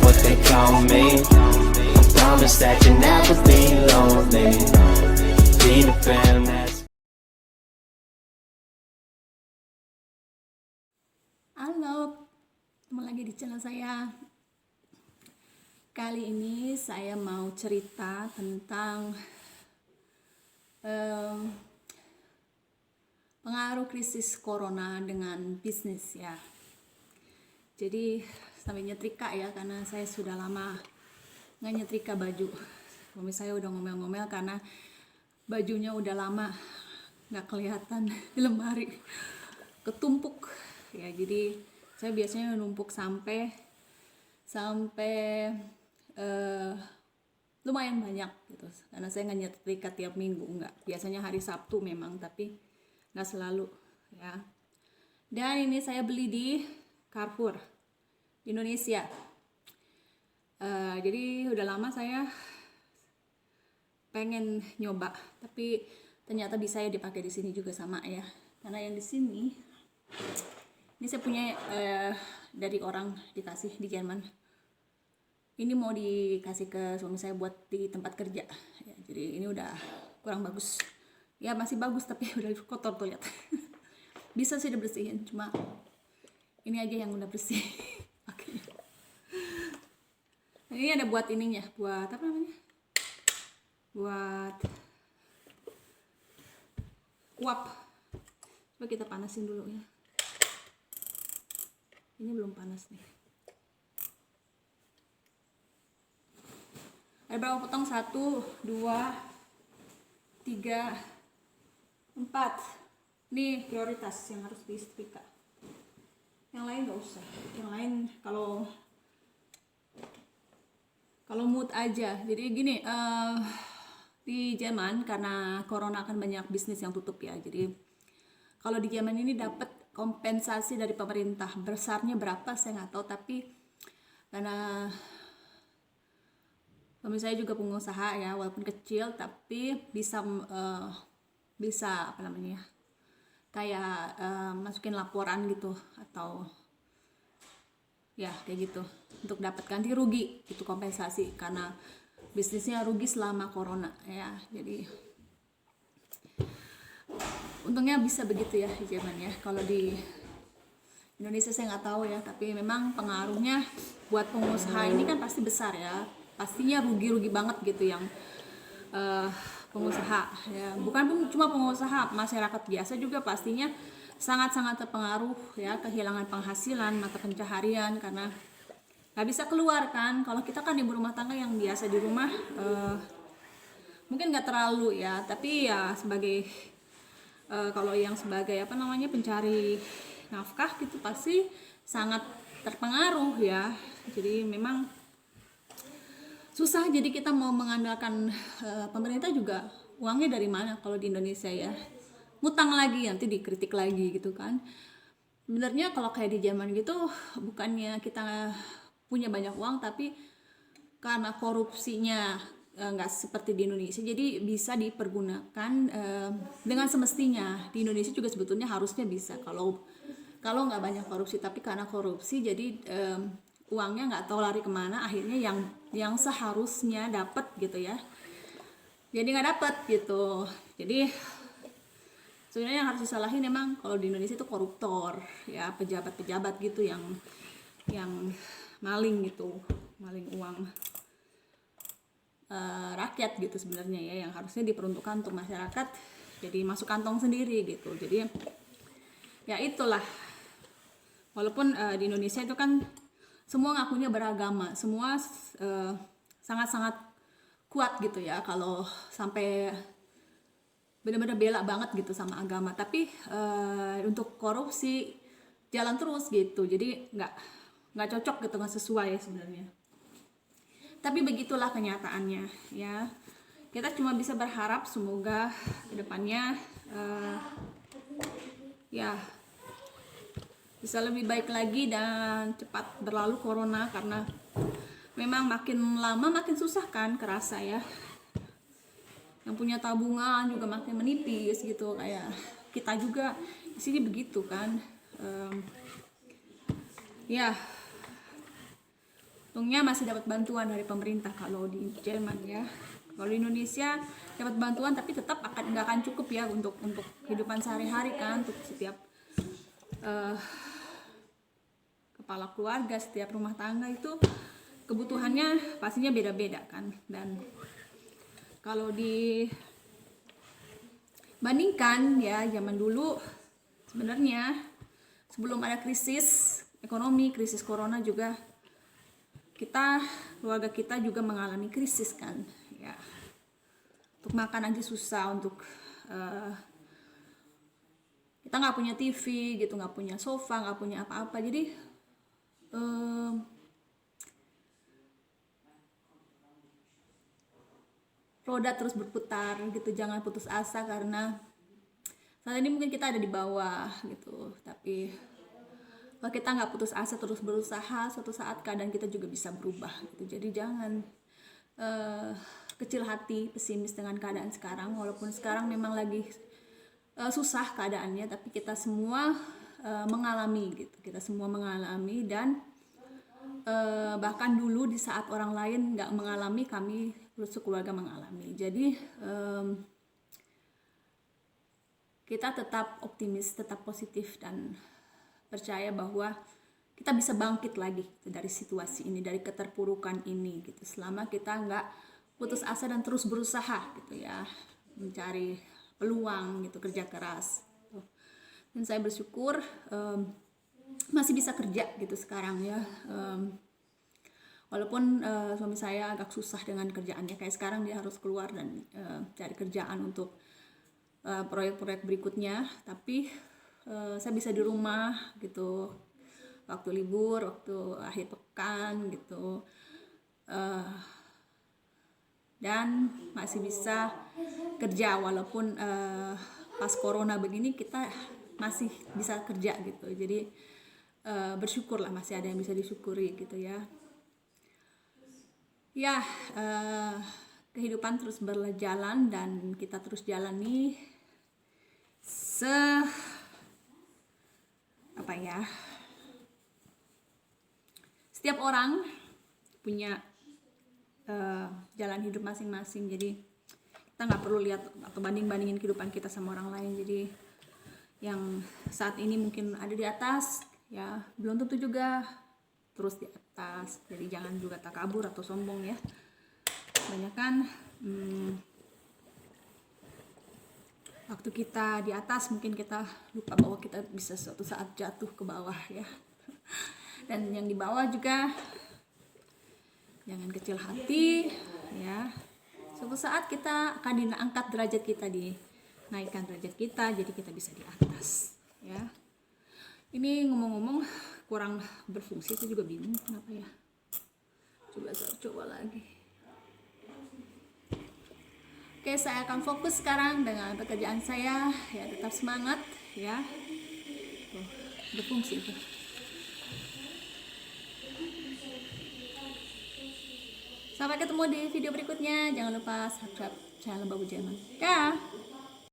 what they call me. Promise that you'll never be lonely. Be the fam that's. Halo, ketemu lagi di channel saya. Kali ini saya mau cerita tentang pengaruh krisis corona dengan bisnis ya. Jadi sampai nyetrika ya, karena saya sudah lama nggak nyetrika baju. Suami saya udah ngomel-ngomel karena bajunya udah lama nggak kelihatan di lemari, ketumpuk ya. Jadi saya biasanya numpuk sampai lumayan banyak gitu, karena saya nggak nyetrika tiap minggu, nggak, biasanya hari Sabtu memang, tapi nggak selalu ya. Dan ini saya beli di Carrefour Indonesia. Jadi udah lama saya pengen nyoba, tapi ternyata bisa ya dipakai di sini juga sama ya. Karena yang di sini ini saya punya dari orang dikasih di Jerman. Ini mau dikasih ke suami saya buat di tempat kerja ya, jadi ini udah kurang bagus ya, masih bagus tapi udah kotor tuh lihat. Bisa sih dibersihin, cuma ini aja yang udah bersih. Oke. Ini ada buat ininya, buat apa namanya, buat uap. Coba kita panasin dulu ya. Ini belum panas nih. Ada berapa potong? 1, 2, 3, 4. Ini prioritas yang harus disetrika. Yang lain nggak usah. Yang lain kalau mood aja. Jadi gini, di Jerman karena corona kan banyak bisnis yang tutup ya. Jadi kalau di Jerman ini dapat kompensasi dari pemerintah, besarnya berapa saya nggak tahu, tapi karena suami saya juga pengusaha ya, walaupun kecil tapi bisa apa namanya, kayak masukin laporan gitu, atau ya kayak gitu, untuk dapat ganti rugi, itu kompensasi karena bisnisnya rugi selama corona ya. Jadi untungnya bisa begitu ya di Jerman ya. Kalau di Indonesia saya nggak tahu ya, tapi memang pengaruhnya buat pengusaha ini kan pasti besar ya, pastinya rugi banget gitu yang pengusaha ya. Bukan cuma pengusaha, masyarakat biasa juga pastinya sangat-sangat terpengaruh ya, kehilangan penghasilan, mata pencaharian, karena nggak bisa keluar kan. Kalau kita kan ibu rumah tangga yang biasa di rumah, mungkin nggak terlalu ya, tapi ya sebagai kalau yang sebagai apa namanya, pencari nafkah gitu, pasti sangat terpengaruh ya. Jadi memang susah, jadi kita mau mengandalkan pemerintah juga uangnya dari mana kalau di Indonesia ya, ngutang lagi nanti dikritik lagi gitu kan. Sebenarnya kalau kayak di Jerman gitu, bukannya kita punya banyak uang, tapi karena korupsinya nggak seperti di Indonesia, jadi bisa dipergunakan dengan semestinya. Di Indonesia juga sebetulnya harusnya bisa kalau nggak banyak korupsi, tapi karena korupsi jadi uangnya nggak tahu lari kemana, akhirnya yang seharusnya dapat gitu ya, jadi nggak dapat gitu. Jadi sebenarnya yang harus disalahin memang kalau di Indonesia itu koruptor ya, pejabat-pejabat gitu yang maling gitu, maling uang rakyat gitu sebenarnya ya, yang harusnya diperuntukkan untuk masyarakat, jadi masuk kantong sendiri gitu. Jadi ya itulah, walaupun di Indonesia itu kan semua ngakunya beragama, semua sangat-sangat kuat gitu ya, kalau sampai benar-benar bela banget gitu sama agama, tapi untuk korupsi jalan terus gitu, jadi nggak cocok gitu, nggak sesuai sebenarnya. Tapi begitulah kenyataannya ya. Kita cuma bisa berharap semoga kedepannya ya bisa lebih baik lagi dan cepat berlalu corona, karena memang makin lama makin susah kan, kerasa ya. Yang punya tabungan juga makin menipis gitu, kayak kita juga di sini begitu kan. Ya Untungnya masih dapat bantuan dari pemerintah kalau di Jerman ya. Kalau di Indonesia dapat bantuan tapi tetap nggak akan cukup ya untuk kehidupan sehari-hari kan, untuk setiap kepala keluarga, setiap rumah tangga itu kebutuhannya pastinya beda-beda kan. Dan kalau dibandingkan ya zaman dulu, sebenarnya sebelum ada krisis ekonomi, krisis corona juga keluarga kita juga mengalami krisis kan ya. Untuk makan aja susah, untuk kita nggak punya TV gitu, nggak punya sofa, nggak punya apa-apa, jadi roda terus berputar gitu. Jangan putus asa, karena saat ini mungkin kita ada di bawah gitu, tapi kalau kita nggak putus asa terus berusaha, suatu saat keadaan kita juga bisa berubah gitu. Jadi jangan kecil hati, pesimis dengan keadaan sekarang. Walaupun sekarang memang lagi susah keadaannya, tapi kita semua mengalami gitu. Kita semua mengalami, dan bahkan dulu di saat orang lain nggak mengalami, kami sekeluarga mengalami. Jadi kita tetap optimis, tetap positif, dan percaya bahwa kita bisa bangkit lagi gitu, dari situasi ini, dari keterpurukan ini gitu, selama kita nggak putus asa dan terus berusaha gitu ya, mencari peluang gitu, kerja keras gitu. Dan saya bersyukur masih bisa kerja gitu sekarang ya, walaupun suami saya agak susah dengan kerjaannya, kayak sekarang dia harus keluar dan cari kerjaan untuk proyek-proyek berikutnya, tapi saya bisa di rumah gitu, waktu libur, waktu akhir pekan gitu, dan masih bisa kerja walaupun pas corona begini kita masih bisa kerja gitu. Jadi bersyukurlah, masih ada yang bisa disyukuri gitu ya. Ya, kehidupan terus berjalan dan kita terus jalani setiap orang punya jalan hidup masing-masing. Jadi kita nggak perlu lihat atau bandingin kehidupan kita sama orang lain. Jadi yang saat ini mungkin ada di atas ya, belum tentu juga terus di atas. Jadi jangan juga takabur atau sombong ya. Kebanyakan waktu kita di atas mungkin kita lupa bahwa kita bisa suatu saat jatuh ke bawah ya. Dan yang di bawah juga jangan kecil hati ya. Suatu saat kita akan diangkat derajat kita, dinaikkan derajat kita, jadi kita bisa di atas ya. Ini ngomong-ngomong kurang berfungsi, itu juga bingung kenapa ya. Coba lagi. Oke, saya akan fokus sekarang dengan pekerjaan saya ya, tetap semangat ya. Tuh, berfungsi itu. Sampai ketemu di video berikutnya. Jangan lupa subscribe channel Babu Jerman. Dah.